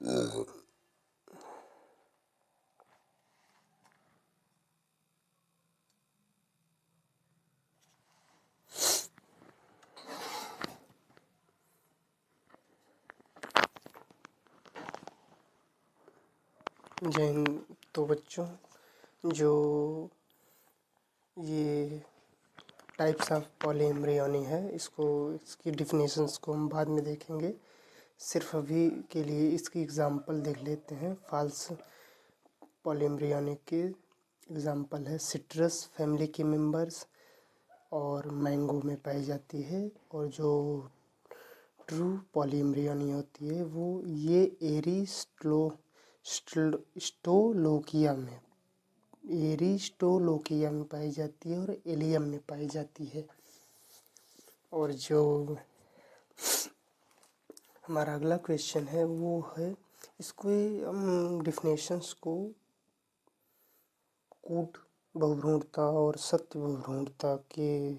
जय हिंद। तो बच्चों, जो ये टाइप्स ऑफ पॉलीएम्ब्रियोनी है, इसकी डिफिनेशंस को हम बाद में देखेंगे। सिर्फ अभी के लिए इसकी एग्जांपल देख लेते हैं। फॉल्स पॉलीएम्ब्रियोनी के एग्जांपल है सिट्रस फैमिली के मेंबर्स और मैंगो में पाई जाती है। और जो ट्रू पॉलीएम्ब्रियोनी होती है वो ये एरिस्टोलोकिया में पाई जाती है और एलियम में पाई जाती है। और जो हमारा अगला क्वेश्चन है वो है, इसको हम डिफिनेशंस को कूट बहुभ्रूणता और सत्य बहुभ्रूणता के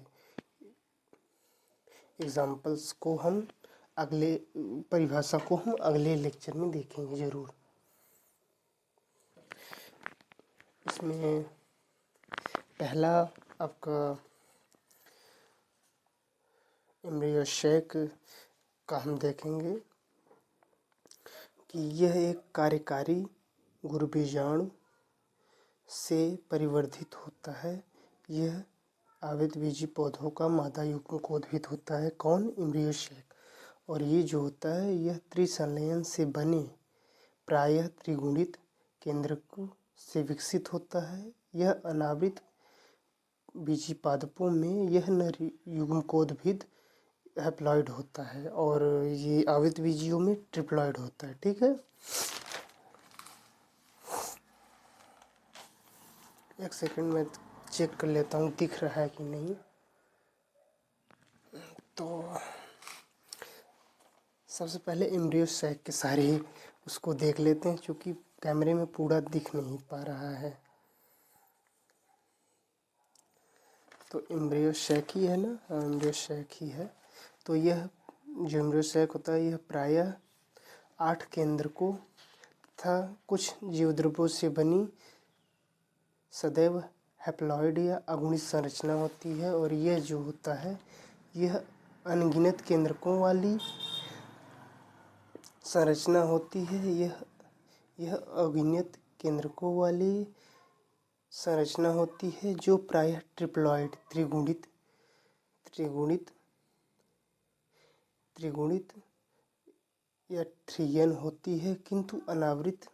एग्जाम्पल्स को हम अगले परिभाषा को हम अगले लेक्चर में देखेंगे ज़रूर। इसमें पहला आपका एम्ब्रियो शेक का हम देखेंगे कि यह एक कार्यकारी गुरुबीजाणु से परिवर्धित होता है। यह आवृतबीजी पौधों का मादा युग्मकोद्भिद होता है। कौन? Embryo shake. और ये जो होता है यह त्रिसंलयन से बने प्रायः त्रिगुणित केंद्रकों से विकसित होता है। यह अनावृत बीजी पादपों में यह नर युग्मकोद्भिद हैप्लॉइड होता है और ये आवृत बीजियों में ट्रिप्लॉइड होता है। ठीक है, एक सेकंड में चेक कर लेता हूँ दिख रहा है कि नहीं। तो सबसे पहले एम्ब्रियो सैक के सारे ही उसको देख लेते हैं, क्योंकि कैमरे में पूरा दिख नहीं पा रहा है। तो एम्ब्रियो सैक ही है ना? हाँ, एम्ब्रियो सैक ही है। तो यह जो एम्ब्रियो सैक होता है यह प्रायः 8 केंद्रकों तथा कुछ जीवद्रव्यों से बनी सदैव हैप्लॉइड या अगुणित संरचना होती है। और यह जो होता है यह अनगिनत केंद्रकों वाली संरचना होती है। यह अगिनत केंद्रकों वाली संरचना होती है जो प्रायः ट्रिप्लॉइड त्रिगुणित या ट्रियन होती है, किंतु अनावृत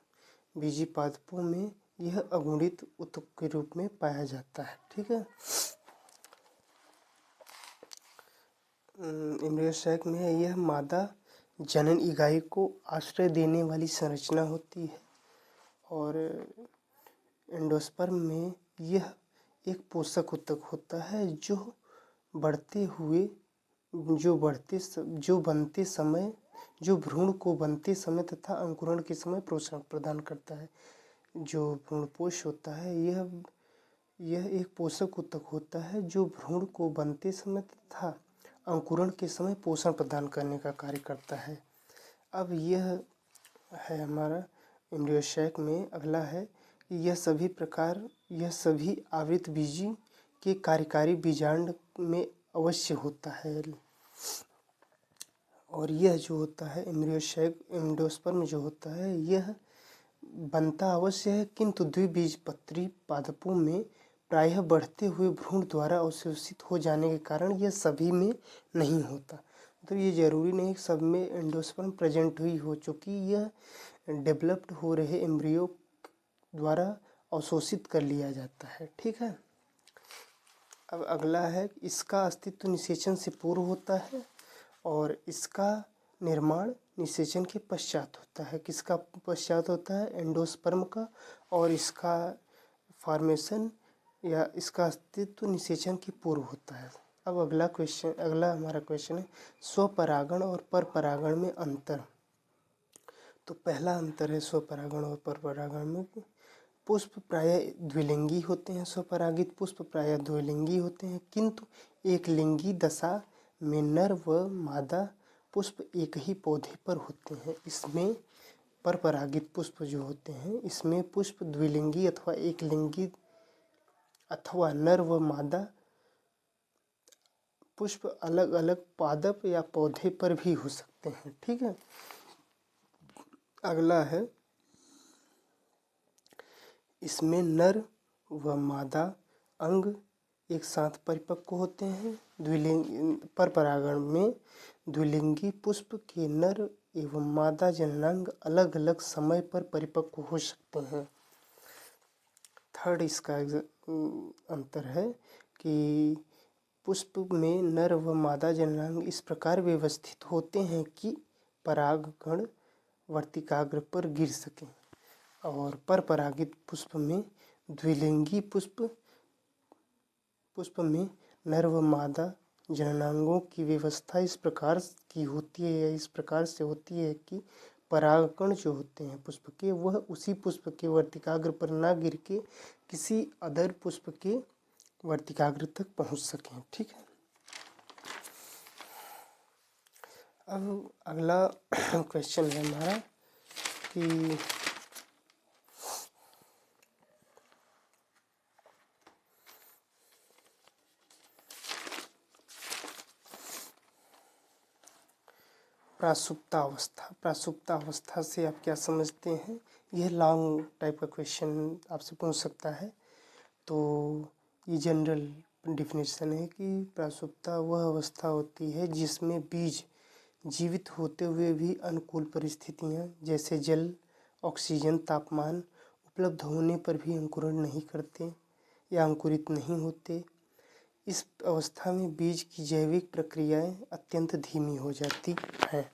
बीजी पादपों में यह अगुणित ऊतक के रूप में पाया जाता है। ठीक है, एम्ब्रियो सैक में यह मादा जनन इकाई को आश्रय देने वाली संरचना होती है। और एंडोस्पर्म में यह एक पोषक ऊतक होता है जो भ्रूण को बनते समय तथा अंकुरण के समय पोषण प्रदान करता है। जो भ्रूणपोष होता है यह एक पोषक ऊतक होता है जो भ्रूण को बनते समय तथा अंकुरण के समय पोषण प्रदान करने का कार्य करता है। अब यह है हमारा एम्ब्रियो सैक में। अगला है कि यह सभी आवृत बीजी के कार्यकारी बीजांड में अवश्य होता है। और यह जो होता है एंडोस्पर्म जो होता है यह बनता अवश्य है, किंतु द्विबीजपत्री पादपों में प्रायः बढ़ते हुए भ्रूण द्वारा अवशोषित हो जाने के कारण यह सभी में नहीं होता। तो ये जरूरी नहीं कि सब में एंडोस्पर्म प्रेजेंट हुई हो, चूँकि यह डेवलप्ड हो रहे एम्ब्रियो द्वारा अवशोषित कर लिया जाता है। ठीक है, अब अगला है इसका अस्तित्व निषेचन से पूर्व होता है और इसका निर्माण निषेचन के पश्चात होता है। किसका पश्चात होता है? एंडोस्पर्म का। और इसका फॉर्मेशन या इसका अस्तित्व निषेचन के पूर्व होता है। अब अगला हमारा क्वेश्चन है स्वपरागण और परपरागण में अंतर। तो पहला अंतर है स्वपरागण और परपरागण में। पुष्प प्रायः द्विलिंगी होते हैं, स्वपरागित पुष्प प्रायः द्विलिंगी होते हैं, किंतु एक लिंगी दशा में नर व मादा पुष्प एक ही पौधे पर होते हैं। इसमें परपरागित पुष्प जो होते हैं, इसमें पुष्प द्विलिंगी अथवा एकलिंगी अथवा नर व मादा पुष्प अलग अलग पादप या पौधे पर भी हो सकते हैं। ठीक है। अगला है, इसमें नर व मादा अंग एक साथ परिपक्व होते हैं। पर परागण में द्विलिंगी पुष्प के नर एवं मादा जननांग अलग अलग समय पर परिपक्व हो सकते हैं। थर्ड इसका अंतर है कि पुष्प में नर व मादा जननांग इस प्रकार व्यवस्थित होते हैं कि परागकण वर्तिकाग्र पर गिर सकें, और परपरागित पुष्प में द्विलिंगी पुष्प में नर व मादा जननांगों की व्यवस्था इस प्रकार की होती है, इस प्रकार से होती है कि परागकण जो होते हैं पुष्प के, वह उसी पुष्प के वर्तिकाग्र पर ना गिर के किसी अदर पुष्प के वर्तिकाग्र तक पहुंच सकें। ठीक है। अब अगला क्वेश्चन है हमारा कि प्रासुप्तावस्था। प्रासुप्तावस्था से आप क्या समझते हैं? यह लॉन्ग टाइप का क्वेश्चन आपसे पूछ सकता है। तो ये जनरल डिफिनेशन है कि प्रासुप्ता वह अवस्था होती है जिसमें बीज जीवित होते हुए भी अनुकूल परिस्थितियां जैसे जल, ऑक्सीजन, तापमान उपलब्ध होने पर भी अंकुरण नहीं करते या अंकुरित नहीं होते। इस अवस्था में बीज की जैविक प्रक्रियाएं अत्यंत धीमी हो जाती हैं।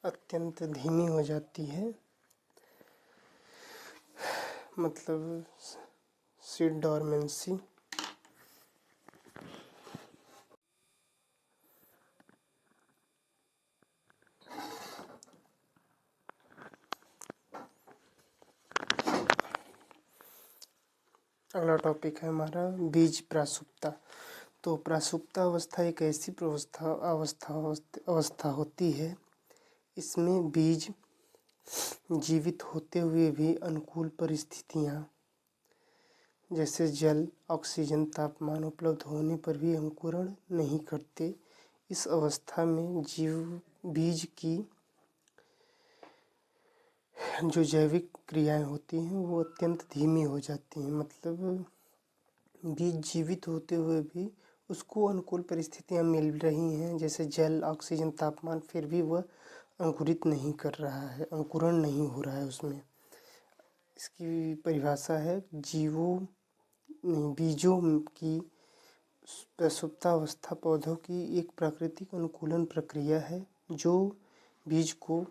अत्यंत धीमी हो जाती है, मतलब सीड डोरमेंसी। अगला टॉपिक है हमारा बीज प्रासुप्ता। तो प्रासुप्ता अवस्था एक ऐसी अवस्था होती है, इसमें बीज जीवित होते हुए भी अनुकूल परिस्थितियां जैसे जल, ऑक्सीजन, तापमान उपलब्ध होने पर भी अंकुरण नहीं करते। इस अवस्था में बीज की जो जैविक क्रियाएं होती हैं वो अत्यंत धीमी हो जाती हैं। मतलब बीज जीवित होते हुए भी उसको अनुकूल परिस्थितियां मिल रही हैं जैसे जल, ऑक्सीजन, तापमान, फिर भी वह अंकुरित नहीं कर रहा है, अंकुरण नहीं हो रहा है उसमें। इसकी परिभाषा है बीजों की प्रसुप्तावस्था पौधों की एक प्राकृतिक अनुकूलन प्रक्रिया है जो बीज को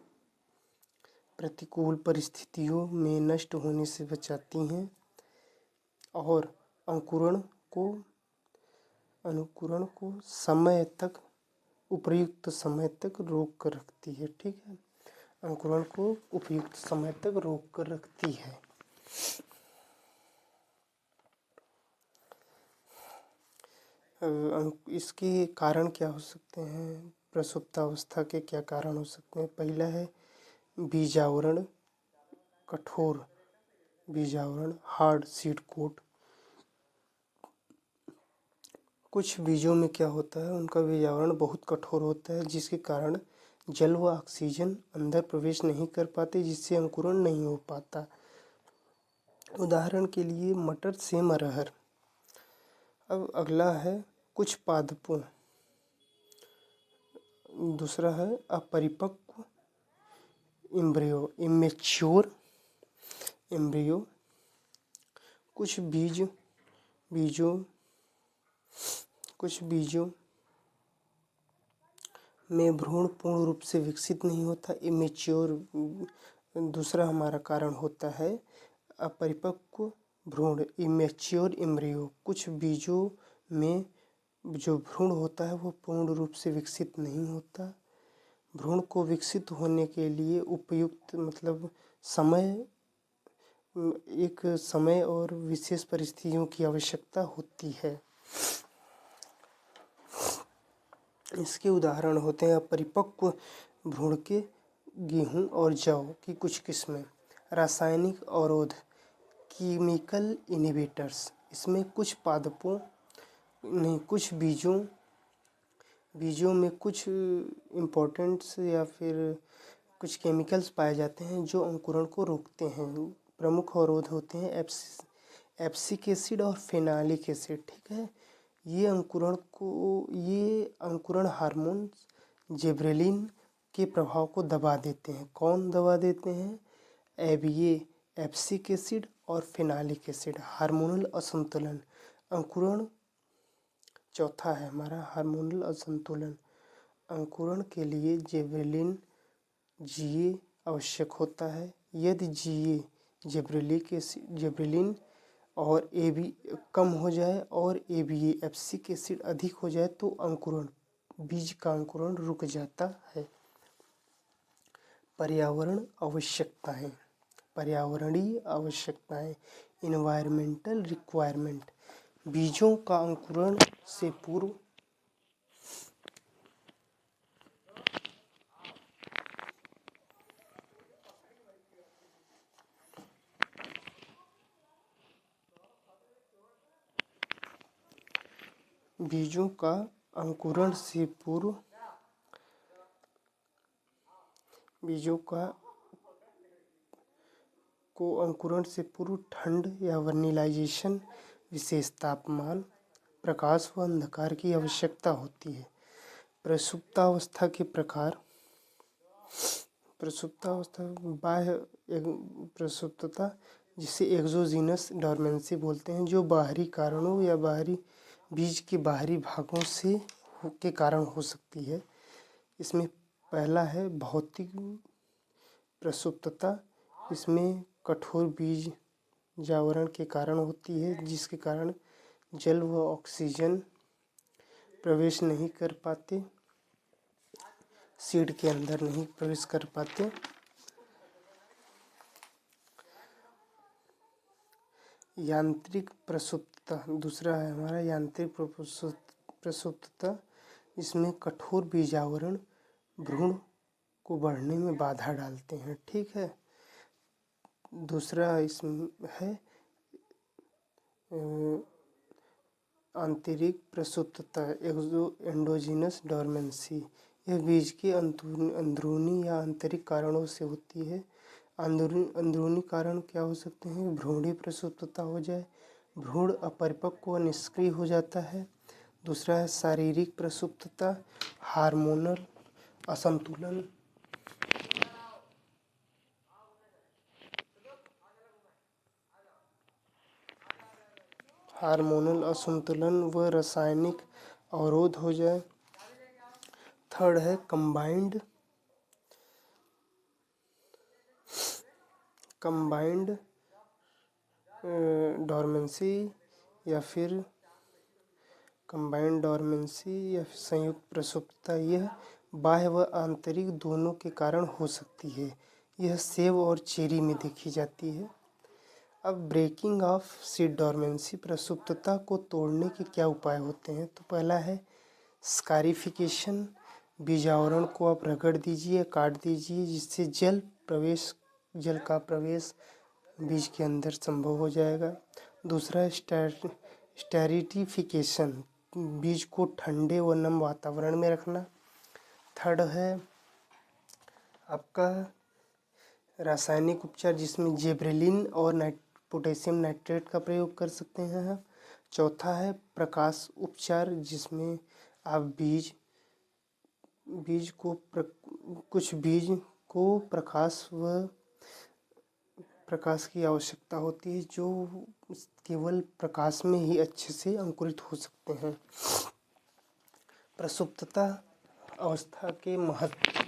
प्रतिकूल परिस्थितियों में नष्ट होने से बचाती हैं और अंकुरण को उपयुक्त समय तक रोक कर रखती है। ठीक है। अंकुरण को उपयुक्त समय तक रोक कर रखती है। इसके कारण क्या हो सकते हैं? प्रसुप्तावस्था के क्या कारण हो सकते हैं? पहला है बीजावरण, कठोर बीजावरण, हार्ड सीड कोट। कुछ बीजों में क्या होता है, उनका बीजावरण बहुत कठोर होता है जिसके कारण जल व ऑक्सीजन अंदर प्रवेश नहीं कर पाते, जिससे अंकुरण नहीं हो पाता। उदाहरण के लिए मटर, सेम, अरहर। अब अगला है कुछ पादपों। दूसरा है अपरिपक्व एम्ब्रियो, इमेच्योर एम्ब्रियो। कुछ बीजों में भ्रूण पूर्ण रूप से विकसित नहीं होता, इमेच्योर। दूसरा हमारा कारण होता है अपरिपक्व भ्रूण, इमेच्योर एम्ब्रियो। कुछ बीजों में जो भ्रूण होता है वो पूर्ण रूप से विकसित नहीं होता। भ्रूण को विकसित होने के लिए उपयुक्त मतलब एक समय और विशेष परिस्थितियों की आवश्यकता होती है। इसके उदाहरण होते हैं अपरिपक्व भ्रूण के गेहूं और जौ की कुछ किस्में। रासायनिक अवरोध, केमिकल इनहिबिटर्स, इसमें कुछ पादपों नहीं कुछ बीजों में कुछ इम्पोर्टेंट्स या फिर कुछ केमिकल्स पाए जाते हैं जो अंकुरण को रोकते हैं। प्रमुख अवरोध होते हैं एब्सिक एसिड और फेनालिक एसिड। ठीक है, ये अंकुरण हार्मोन जिबरेलिन के प्रभाव को दबा देते हैं। कौन दबा देते हैं? एब्सिक एसिड और फेनालिक एसिड। हार्मोनल असंतुलन, अंकुरण। चौथा है हमारा हार्मोनल असंतुलन। अंकुरण के लिए जीए आवश्यक होता है। यदि जिबरेलिन और एबी कम हो जाए और एब्सिक एसिड अधिक हो जाए तो बीज का अंकुरण रुक जाता है। पर्यावरणीय आवश्यकताएं, इन्वायरमेंटल रिक्वायरमेंट। बीजों का अंकुरण से पूर्व बीजों का अंकुरण से पूर्व ठंड या वर्निलाइजेशन, विशेष तापमान, प्रकाश व अंधकार की आवश्यकता होती है। प्रसुप्तावस्था के प्रकार। बाह्य प्रसुप्तता, जिसे एक्सोजीनस डोरमेंसी बोलते हैं, जो बाहरी कारणों या बीज के बाहरी भागों के कारण हो सकती है। इसमें पहला है भौतिक प्रसुप्तता। इसमें कठोर बीज जावरण के कारण होती है, जिसके कारण जल व ऑक्सीजन प्रवेश नहीं कर पाते, सीड के अंदर नहीं प्रवेश कर पाते। यांत्रिक प्रसुप्तता दूसरा है हमारा यांत्रिक प्रसुप्तता। इसमें कठोर बीजावरण भ्रूण को बढ़ने में बाधा डालते हैं। ठीक है, दूसरा इसमें है आंतरिक प्रसुप्तता, एंडोजीनस डोरमेंसी। यह बीज के अंदरूनी या आंतरिक कारणों से होती है। अंदरूनी कारण क्या हो सकते हैं? भ्रूणीय प्रसुप्तता हो जाए, भ्रूण अपरिपक्व व निष्क्रिय हो जाता है। दूसरा है शारीरिक प्रसुप्तता, हार्मोनल असंतुलन, व रासायनिक अवरोध हो जाए। थर्ड है कंबाइंड डोरमेंसी या फिर संयुक्त प्रसुप्तता। यह बाह्य व आंतरिक दोनों के कारण हो सकती है। यह सेब और चेरी में देखी जाती है। अब ब्रेकिंग ऑफ सीड डोरमेंसी, प्रसुप्तता को तोड़ने के क्या उपाय होते हैं? तो पहला है स्कारिफिकेशन। बीजावरण को आप रगड़ दीजिए, काट दीजिए, जिससे जल का प्रवेश बीज के अंदर संभव हो जाएगा। दूसरा है स्टेरिटिफिकेशन, बीज को ठंडे व नम वातावरण में रखना। थर्ड है आपका रासायनिक उपचार, जिसमें जिबरेलिन और पोटेशियम नाइट्रेट का प्रयोग कर सकते हैं। चौथा है प्रकाश उपचार, जिसमें आप कुछ बीज को प्रकाश की आवश्यकता होती है, जो केवल प्रकाश में ही अच्छे से अंकुरित हो सकते हैं। प्रसुप्तता अवस्था के महत्व।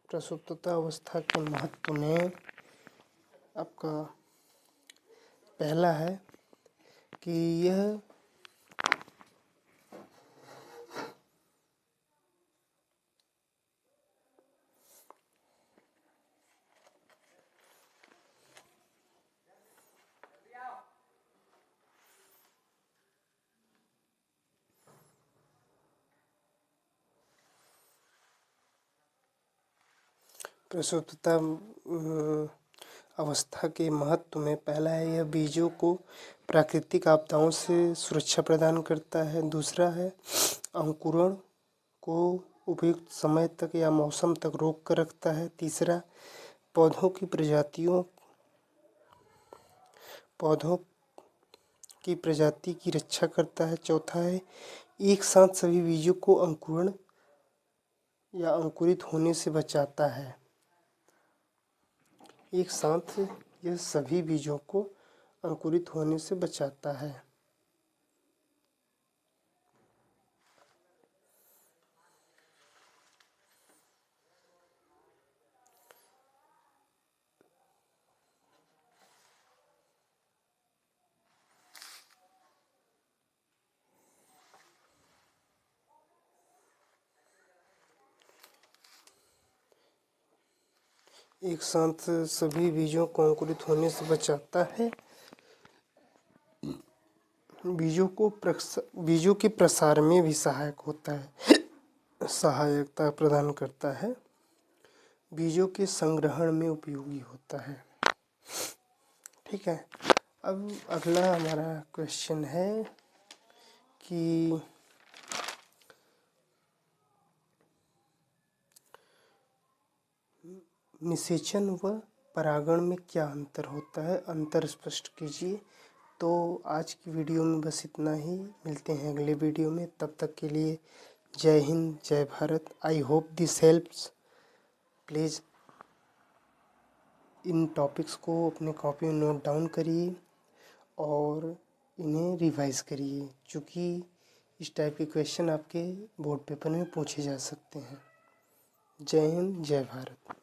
प्रसुप्तता अवस्था के महत्व में आपका पहला है कि यह प्रसुप्तता अवस्था के महत्व में पहला है यह बीजों को प्राकृतिक आपदाओं से सुरक्षा प्रदान करता है। दूसरा है अंकुरण को उपयुक्त समय तक या मौसम तक रोक कर रखता है। तीसरा पौधों की प्रजाति की रक्षा करता है। चौथा है एक साथ सभी बीजों को अंकुरण या अंकुरित होने से बचाता है। एक साथ यह सभी बीजों को अंकुरित होने से बचाता है। एक साथ सभी बीजों को अंकुरित होने से बचाता है। बीजों के प्रसार में भी सहायक होता है, सहायता प्रदान करता है। बीजों के संग्रहण में उपयोगी होता है। ठीक है, अब अगला हमारा क्वेश्चन है कि निषेचन व परागण में क्या अंतर होता है, अंतर स्पष्ट कीजिए। तो आज की वीडियो में बस इतना ही, मिलते हैं अगले वीडियो में। तब तक के लिए जय हिंद, जय Bharat. I hope this helps. Please in topics को अपने कॉपी में नोट डाउन करिए और इन्हें रिवाइज करिए, क्योंकि इस टाइप के क्वेश्चन आपके बोर्ड पेपर में पूछे जा सकते हैं। जय हिंद, जय भारत।